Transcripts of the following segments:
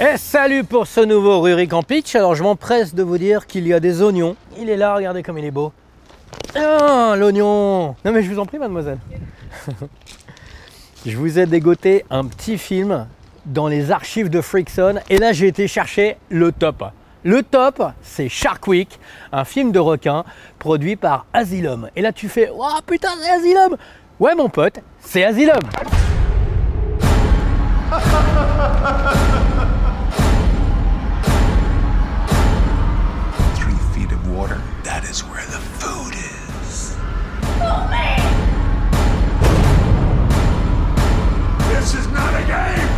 Et salut pour ce nouveau Rurikant Pitch. Alors je m'empresse de vous dire qu'il y a des oignons. Il est là, regardez comme il est beau. Ah, l'oignon. Non mais je vous en prie mademoiselle. Je vous ai dégoté un petit film dans les archives de Freakson. Et là j'ai été chercher le top. Le top, c'est Shark Week, un film de requin produit par Asylum. Et là tu fais, oh putain c'est Asylum. Ouais mon pote, c'est Asylum. 3 feet of water, that is where the food is. Oh man! This is not a game!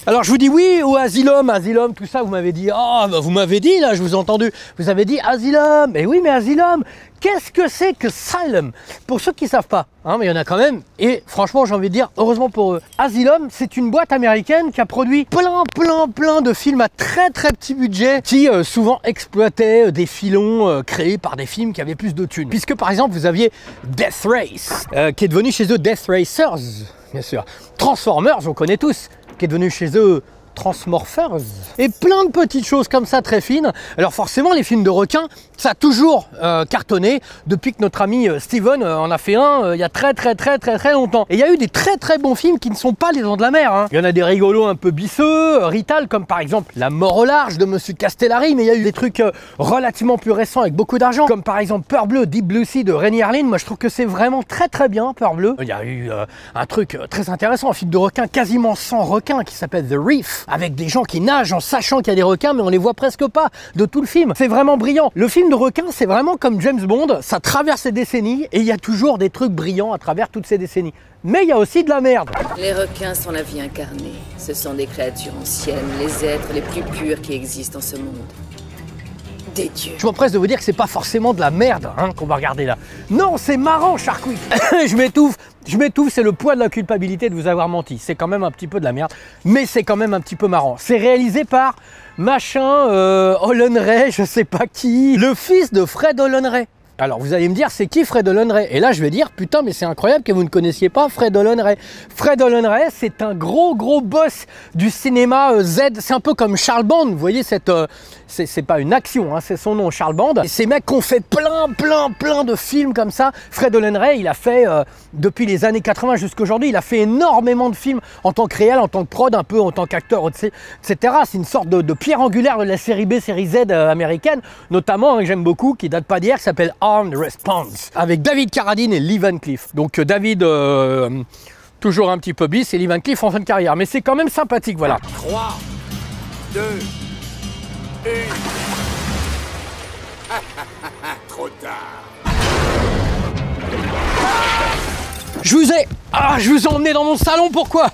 Alors je vous dis oui ou Asylum, Asylum, tout ça, vous m'avez dit, oh bah vous m'avez dit là, je vous ai entendu, vous avez dit Asylum, mais oui mais Asylum, qu'est-ce que c'est que Asylum? Pour ceux qui ne savent pas, hein, mais il y en a quand même, et franchement j'ai envie de dire, heureusement pour eux. Asylum, c'est une boîte américaine qui a produit plein de films à très petit budget, qui souvent exploitaient des filons créés par des films qui avaient plus de thunes. Puisque par exemple vous aviez Death Race, qui est devenu chez eux Death Racers, bien sûr. Transformers, on connaît tous, qui est devenu chez eux Transmorphers, et plein de petites choses comme ça très fines. Alors forcément les films de requins, ça a toujours cartonné depuis que notre ami Steven en a fait un il y a très longtemps. Et il y a eu des très bons films qui ne sont pas Les Dents de la Mer, hein. Il y en a des rigolos un peu bisseux, Rital, comme par exemple La Mort au large de Monsieur Castellari, mais il y a eu des trucs relativement plus récents avec beaucoup d'argent, comme par exemple Peur Bleue, Deep Blue Sea de Renny Harlin. Moi je trouve que c'est vraiment très bien Peur Bleue. Il y a eu un truc très intéressant, un film de requins quasiment sans requins qui s'appelle The Reef, avec des gens qui nagent en sachant qu'il y a des requins, mais on les voit presque pas de tout le film. C'est vraiment brillant. Le film de requins, c'est vraiment comme James Bond, ça traverse les décennies et il y a toujours des trucs brillants à travers toutes ces décennies. Mais il y a aussi de la merde. Les requins sont la vie incarnée. Ce sont des créatures anciennes, les êtres les plus purs qui existent en ce monde. Des dieux. Je m'empresse de vous dire que c'est pas forcément de la merde hein, qu'on va regarder là. Non, c'est marrant, Shark Week. Je m'étouffe, c'est le poids de la culpabilité de vous avoir menti. C'est quand même un petit peu de la merde, mais c'est quand même un petit peu marrant. C'est réalisé par machin Olonray, je sais pas qui, le fils de Fred Olonray. Alors vous allez me dire, c'est qui Fred Olonray? Et là je vais dire, putain mais c'est incroyable que vous ne connaissiez pas Fred Olonray. Fred Olonray, c'est un gros boss du cinéma Z. C'est un peu comme Charles Band, vous voyez cette... c'est pas une action, hein, c'est son nom, Charles Band. Et ces mecs qui ont fait plein de films comme ça. Fred Olonray, il a fait, depuis les années 80 jusqu'à aujourd'hui, il a fait énormément de films en tant que réel, en tant que prod, un peu en tant qu'acteur, etc. C'est une sorte de pierre angulaire de la série B, série Z américaine, notamment, hein, que j'aime beaucoup, qui date pas d'hier, qui s'appelle Armed Response, avec David Carradine et Lee Van Cleef. Donc David, toujours un petit peu bis, et Lee Van Cleef en fin de carrière. Mais c'est quand même sympathique, voilà. 3, 2, 1... Trop tard. Je vous ai emmené dans mon salon, pourquoi?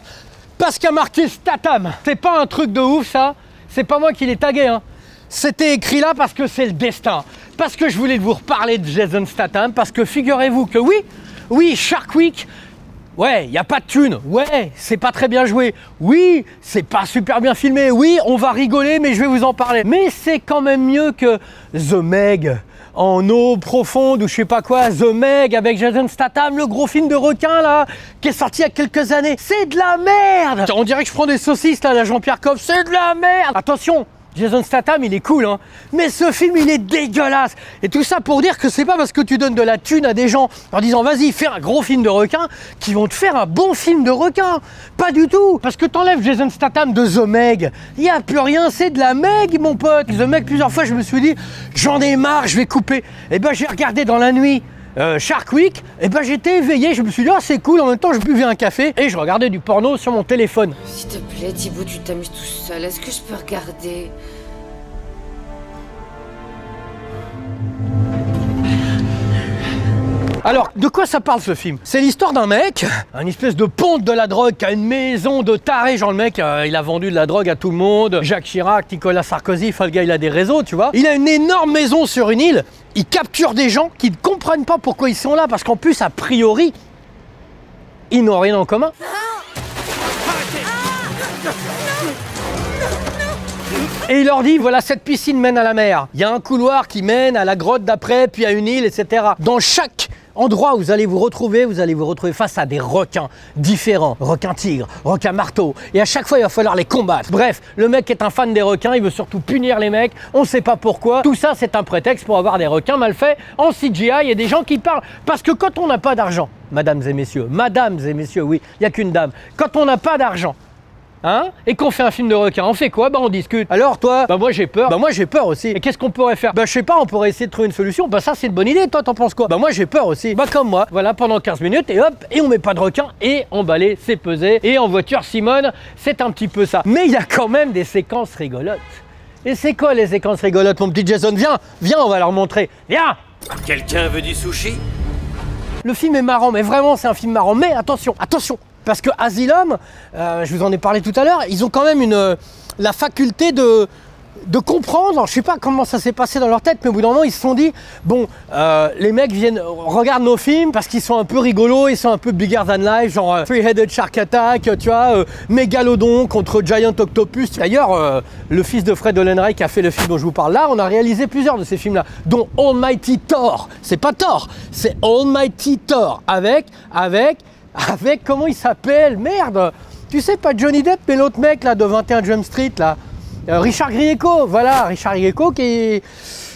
Parce qu'il y a marqué Statham. C'est pas un truc de ouf ça, c'est pas moi qui l'ai tagué, hein. C'était écrit là parce que c'est le destin. Parce que je voulais vous reparler de Jason Statham, parce que figurez-vous que oui, Shark Week, ouais, il n'y a pas de thune, ouais, c'est pas très bien joué, oui, c'est pas super bien filmé, oui, on va rigoler, mais je vais vous en parler. Mais c'est quand même mieux que The Meg, en eau profonde ou je sais pas quoi, The Meg avec Jason Statham, le gros film de requin là, qui est sorti il y a quelques années. C'est de la merde. On dirait que je prends des saucisses là, la Jean-Pierre Coff, c'est de la merde. Attention, Jason Statham, il est cool, hein, mais ce film, il est dégueulasse. Et tout ça pour dire que c'est pas parce que tu donnes de la thune à des gens en disant vas-y, fais un gros film de requin, qu'ils vont te faire un bon film de requin. Pas du tout. Parce que t'enlèves Jason Statham de The Meg, il n'y a plus rien, c'est de la Meg, mon pote. The Meg, plusieurs fois, je me suis dit, j'en ai marre, je vais couper. Et ben, j'ai regardé dans la nuit Shark Week, et ben j'étais éveillé, je me suis dit, oh, c'est cool, en même temps, je buvais un café et je regardais du porno sur mon téléphone. S'il te plaît, Thibaut, tu t'amuses tout seul. Est-ce que je peux regarder? Alors, de quoi ça parle ce film? C'est l'histoire d'un mec, un espèce de ponte de la drogue, qui a une maison de taré. Genre le mec, il a vendu de la drogue à tout le monde. Jacques Chirac, Nicolas Sarkozy, enfin le gars, il a des réseaux, tu vois. Il a une énorme maison sur une île. Il capture des gens qui ne comprennent pas pourquoi ils sont là. Parce qu'en plus, a priori, ils n'ont rien en commun. Et il leur dit, voilà, cette piscine mène à la mer. Il y a un couloir qui mène à la grotte d'après, puis à une île, etc. Dans chaque endroit où vous allez vous retrouver face à des requins différents. Requins tigres, requins marteaux. Et à chaque fois, il va falloir les combattre. Bref, le mec est un fan des requins, il veut surtout punir les mecs. On ne sait pas pourquoi. Tout ça, c'est un prétexte pour avoir des requins mal faits en CGI et des gens qui parlent. Parce que quand on n'a pas d'argent, mesdames et messieurs, oui, il n'y a qu'une dame. Quand on n'a pas d'argent, hein, et qu'on fait un film de requin, on fait quoi? Bah on discute. Alors toi? Bah moi j'ai peur. Bah moi j'ai peur aussi. Et qu'est-ce qu'on pourrait faire? Bah je sais pas, on pourrait essayer de trouver une solution. Bah ça c'est une bonne idée, toi t'en penses quoi? Bah moi j'ai peur aussi. Bah comme moi, voilà, pendant 15 minutes et hop, et on met pas de requin et emballer, c'est pesé. Et en voiture Simone, c'est un petit peu ça. Mais il y a quand même des séquences rigolotes. Et c'est quoi les séquences rigolotes, mon petit Jason? Viens, on va leur montrer. Viens! Quelqu'un veut du sushi? Le film est marrant, mais vraiment c'est un film marrant. Mais attention, parce que Asylum, je vous en ai parlé tout à l'heure, ils ont quand même la faculté de comprendre. Alors, je sais pas comment ça s'est passé dans leur tête, mais au bout d'un moment, ils se sont dit, bon, les mecs regardent nos films parce qu'ils sont un peu rigolos, ils sont un peu bigger than life, genre Three-Headed Shark Attack, tu vois, Mégalodon contre Giant Octopus. D'ailleurs, le fils de Fred Ollenreich qui a fait le film dont je vous parle là, on a réalisé plusieurs de ces films-là, dont Almighty Thor. C'est pas Thor, c'est Almighty Thor, avec, comment il s'appelle? Merde! Tu sais, pas Johnny Depp, mais l'autre mec là de 21 Jump Street là. Richard Grieco, voilà, Richard Grieco il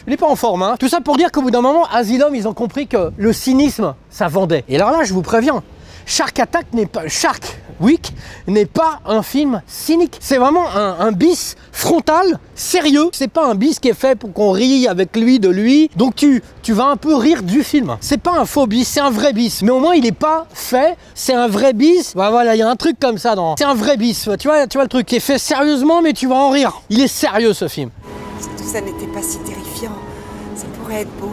n'est pas en forme. Hein. Tout ça pour dire qu'au bout d'un moment, Asylum, ils ont compris que le cynisme, ça vendait. Et alors là, je vous préviens, Shark Week n'est pas un film cynique. C'est vraiment un bis frontal, sérieux. C'est pas un bis qui est fait pour qu'on rie avec lui, de lui. Donc tu vas un peu rire du film. C'est pas un faux bis, c'est un vrai bis. Mais au moins, il n'est pas fait. C'est un vrai bis. Bah, voilà, il y a un truc comme ça dans... C'est un vrai bis. Tu vois le truc qui est fait sérieusement, mais tu vas en rire. Il est sérieux, ce film. Si tout ça n'était pas si terrifiant, ça pourrait être beau.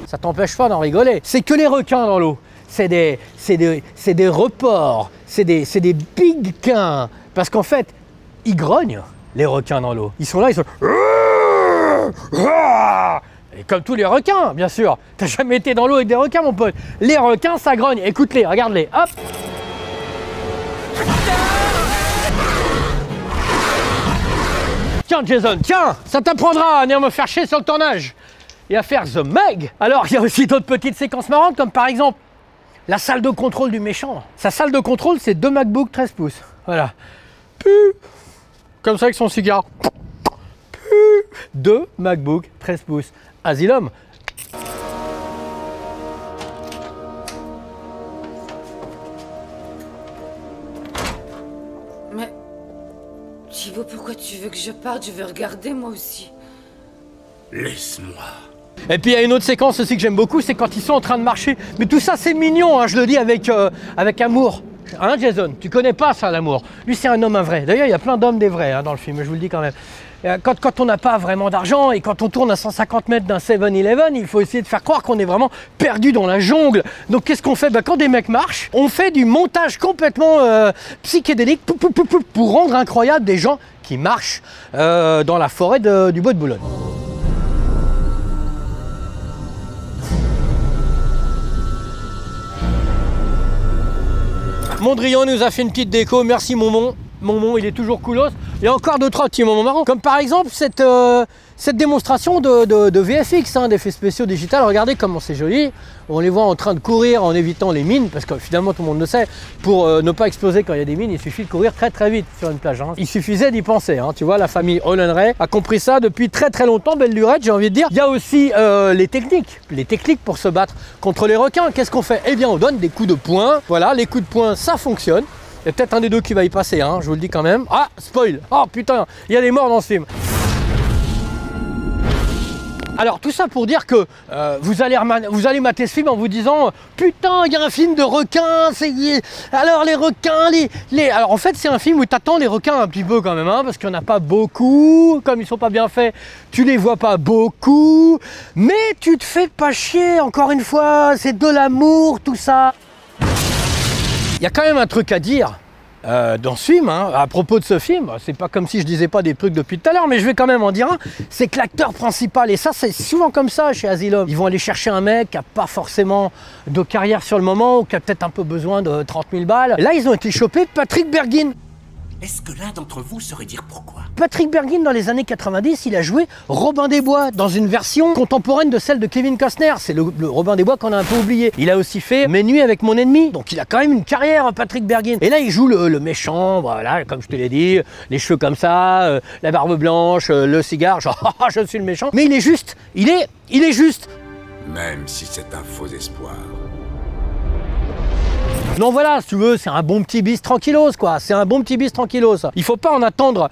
Ça t'empêche pas d'en rigoler. C'est que les requins dans l'eau. C'est des reports, c'est des big quins. Parce qu'en fait, ils grognent, les requins dans l'eau. Ils sont là, ils sont... Et comme tous les requins, bien sûr. T'as jamais été dans l'eau avec des requins, mon pote. Les requins, ça grogne. Écoute-les, regarde-les. Hop. Tiens, Jason, tiens, ça t'apprendra à venir me faire chier sur le tournage. Et à faire The Meg. Alors, il y a aussi d'autres petites séquences marrantes, comme par exemple... la salle de contrôle du méchant. Sa salle de contrôle, c'est 2 MacBook 13 pouces. Voilà. Comme ça avec son cigare. 2 MacBook 13 pouces. Asylum. Mais... Thibaut, pourquoi tu veux que je parte? Je veux regarder moi aussi. Laisse-moi. Et puis il y a une autre séquence aussi que j'aime beaucoup, c'est quand ils sont en train de marcher. Mais tout ça c'est mignon, hein, je le dis avec amour. Hein Jason, tu connais pas ça l'amour. Lui c'est un homme vrai. D'ailleurs il y a plein d'hommes des vrais hein, dans le film, je vous le dis quand même. Quand on n'a pas vraiment d'argent et quand on tourne à 150 mètres d'un 7-Eleven, il faut essayer de faire croire qu'on est vraiment perdu dans la jungle. Donc qu'est-ce qu'on fait? Quand des mecs marchent, on fait du montage complètement psychédélique pour rendre incroyable des gens qui marchent dans la forêt du Bois de Boulogne. Mondrian nous a fait une petite déco, merci Momon. Momon, il est toujours coolos. Il y a encore 2-3 petits moments marrants. Comme par exemple cette démonstration de VFX, hein, d'effets spéciaux digitales. Regardez comment c'est joli. On les voit en train de courir en évitant les mines, parce que finalement tout le monde le sait, pour ne pas exploser quand il y a des mines, il suffit de courir très vite sur une plage. Hein. Il suffisait d'y penser. Hein. Tu vois, la famille Ollenreich a compris ça depuis très longtemps, belle lurette, j'ai envie de dire. Il y a aussi les techniques pour se battre contre les requins. Qu'est-ce qu'on fait? Eh bien, on donne des coups de poing. Voilà, les coups de poing, ça fonctionne. Il y a peut-être un des deux qui va y passer, hein, je vous le dis quand même. Ah, spoil! Oh putain, il y a des morts dans ce film. Alors tout ça pour dire que vous allez mater ce film en vous disant putain, il y a un film de requins, alors les requins, Alors en fait c'est un film où tu attends les requins un petit peu quand même, hein, parce qu'il n'y en a pas beaucoup, comme ils sont pas bien faits, tu les vois pas beaucoup, mais tu te fais pas chier, encore une fois, c'est de l'amour, tout ça. Il y a quand même un truc à dire dans ce film, hein, à propos de ce film. C'est pas comme si je disais pas des trucs depuis tout à l'heure, mais je vais quand même en dire un. C'est que l'acteur principal, et ça c'est souvent comme ça chez Asylum, ils vont aller chercher un mec qui a pas forcément de carrière sur le moment, ou qui a peut-être un peu besoin de 30 000 balles. Là ils ont été chopés Patrick Bergin. Est-ce que l'un d'entre vous saurait dire pourquoi? Patrick Bergin, dans les années 90, il a joué Robin des Bois dans une version contemporaine de celle de Kevin Costner. C'est le Robin des Bois qu'on a un peu oublié. Il a aussi fait Mes nuits avec mon ennemi. Donc il a quand même une carrière, Patrick Bergin. Et là, il joue le méchant, voilà, comme je te l'ai dit, les cheveux comme ça, la barbe blanche, le cigare, genre je suis le méchant. Mais il est juste, il est juste. Même si c'est un faux espoir. Non voilà, si tu veux, c'est un bon petit bis tranquillos quoi, c'est un bon petit bis tranquillos. Il faut pas en attendre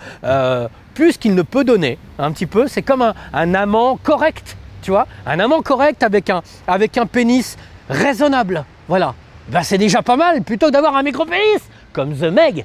plus qu'il ne peut donner, un petit peu. C'est comme un amant correct, tu vois, un amant correct avec un pénis raisonnable, voilà. Ben, c'est déjà pas mal, plutôt que d'avoir un micro-pénis, comme The Meg.